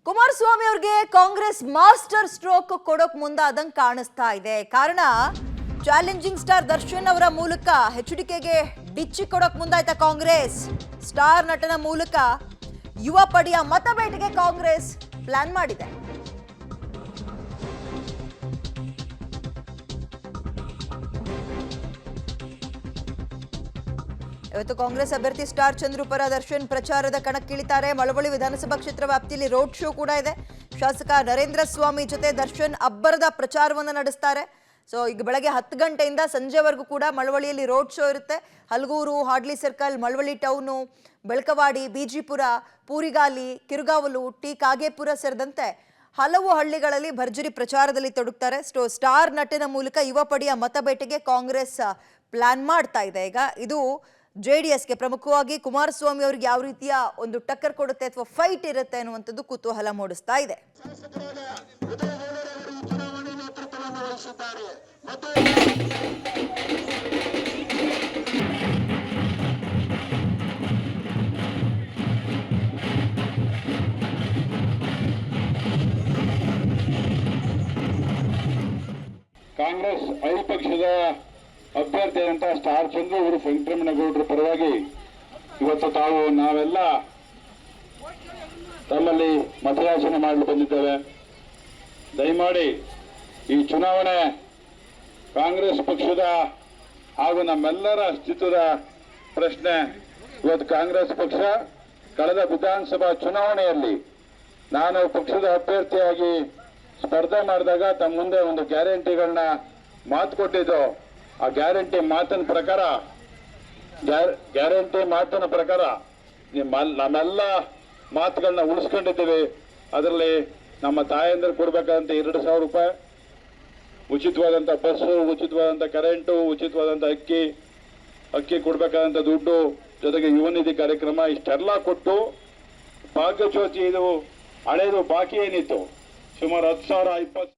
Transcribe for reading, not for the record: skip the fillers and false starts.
ಕುಮಾರಸ್ವಾಮಿ ಅವರಿಗೆ Congress master stroke ಕೊಡೋಕ್ ಮುಂದಾದಂಗೆ ಕಾಣಿಸ್ತಾ ಇದೆ. ಕಾರಣ ಚಾಲೆಂಜಿಂಗ್ ಸ್ಟಾರ್ ದರ್ಶನ್ ಅವರ ಮೂಲಕ ಎಚ್ಡಿಕೆಗೆ ಡಿಚ್ಚಿ ಕೊಡೋಕ್ ಮುಂದಾಯ್ತಾ ಕಾಂಗ್ರೆಸ್. ಸ್ಟಾರ್ ನಟನ ಮೂಲಕ ಯುವ ಪಡೆಯ ಮತಬೇಟೆಗೆ ಕಾಂಗ್ರೆಸ್ ಪ್ಲಾನ್ ಮಾಡಿದೆ. ಇವತ್ತು ಕಾಂಗ್ರೆಸ್ ಅಭ್ಯರ್ಥಿ ಸ್ಟಾರ್ ಚಂದ್ರು ಪರ ದರ್ಶನ್ ಪ್ರಚಾರದ ಕಣಕ್ಕಿಳಿತಾರೆ. ಮಳವಳ್ಳಿ ವಿಧಾನಸಭಾ ಕ್ಷೇತ್ರ ವ್ಯಾಪ್ತಿಯಲ್ಲಿ ರೋಡ್ ಶೋ ಕೂಡ ಇದೆ. ಶಾಸಕ ನರೇಂದ್ರ ಸ್ವಾಮಿ ಜೊತೆ ದರ್ಶನ್ ಅಬ್ಬರದ ಪ್ರಚಾರವನ್ನು ನಡೆಸ್ತಾರೆ. ಸೊ ಈಗ ಬೆಳಗ್ಗೆ 10 ಗಂಟೆಯಿಂದ ಸಂಜೆವರೆಗೂ ಕೂಡ ಮಳವಳ್ಳಿಯಲ್ಲಿ ರೋಡ್ ಶೋ ಇರುತ್ತೆ. ಹಲಗೂರು, ಹಾಡ್ಲಿ circle, Malavalli town, Belakavadi, Bijipura, ಪೂರಿಗಾಲಿ, Kirugavalu, T Kagepura ಸೇರಿದಂತೆ ಹಲವು ಹಳ್ಳಿಗಳಲ್ಲಿ ಭರ್ಜರಿ ಪ್ರಚಾರದಲ್ಲಿ ತೊಡಗುತ್ತಾರೆ. ಸ್ಟಾರ್ ನಟನ ಮೂಲಕ ಯುವ ಪಡೆಯ ಮತಬೇಟೆಗೆ ಕಾಂಗ್ರೆಸ್ ಪ್ಲಾನ್ ಮಾಡ್ತಾ ಇದೆ. ಈಗ ಇದು ಜೆಡಿಎಸ್ಗೆ ಪ್ರಮುಖವಾಗಿ ಕುಮಾರಸ್ವಾಮಿ ಅವರಿಗೆ ಯಾವ ರೀತಿಯ ಒಂದು ಟಕ್ಕರ್ ಕೊಡುತ್ತೆ ಅಥವಾ ಫೈಟ್ ಇರುತ್ತೆ ಅನ್ನುವಂಥದ್ದು ಕುತೂಹಲ ಮೂಡಿಸ್ತಾ ಇದೆ. ಕಾಂಗ್ರೆಸ್ ಪಕ್ಷದ ಅಭ್ಯರ್ಥಿಯಾದಂಥ ಸ್ಟಾರ್ ಚಂದ್ರು ಅವರು ವೆಂಕಟರಮಣಗೌಡರ ಪರವಾಗಿ ಇವತ್ತು ನಾವೆಲ್ಲ ತಮ್ಮಲ್ಲಿ ಮತಯಾಚನೆ ಮಾಡಲು ಬಂದಿದ್ದೇವೆ. ದಯಮಾಡಿ ಈ ಚುನಾವಣೆ ಕಾಂಗ್ರೆಸ್ ಪಕ್ಷದ ಹಾಗೂ ನಮ್ಮೆಲ್ಲರ ಅಸ್ತಿತ್ವದ ಪ್ರಶ್ನೆ. ಇವತ್ತು ಕಾಂಗ್ರೆಸ್ ಪಕ್ಷ ಕಳೆದ ವಿಧಾನಸಭಾ ಚುನಾವಣೆಯಲ್ಲಿ ನಾನು ಪಕ್ಷದ ಅಭ್ಯರ್ಥಿಯಾಗಿ ಸ್ಪರ್ಧೆ ಮಾಡಿದಾಗ ತಮ್ಮ ಮುಂದೆ ಒಂದು ಗ್ಯಾರಂಟಿಗಳನ್ನ ಮಾತು ಕೊಟ್ಟಿದ್ದು. ಆ ಗ್ಯಾರಂಟಿ ಮಾತಿನ ಪ್ರಕಾರ ನಮ್ಮೆಲ್ಲ ಮಾತುಗಳನ್ನ ಉಳಿಸ್ಕೊಂಡಿದ್ದೀವಿ. ಅದರಲ್ಲಿ ನಮ್ಮ ತಾಯಂದ್ರೆ ಕೊಡ್ಬೇಕಂತ 2,000 ರೂಪಾಯಿ, ಉಚಿತವಾದಂಥ ಬಸ್ಸು, ಉಚಿತವಾದಂಥ ಕರೆಂಟು, ಉಚಿತವಾದಂಥ ಅಕ್ಕಿ ಕೊಡ್ಬೇಕಾದಂಥ ದುಡ್ಡು, ಜೊತೆಗೆ ಯುವ ನಿಧಿ ಕಾರ್ಯಕ್ರಮ ಇಷ್ಟೆಲ್ಲ ಕೊಟ್ಟು ಭಾಗ್ಯಜ್ಯೋತಿ ಇದು ಹಳೇದು ಬಾಕಿ ಏನಿತ್ತು ಸುಮಾರು 10,000 20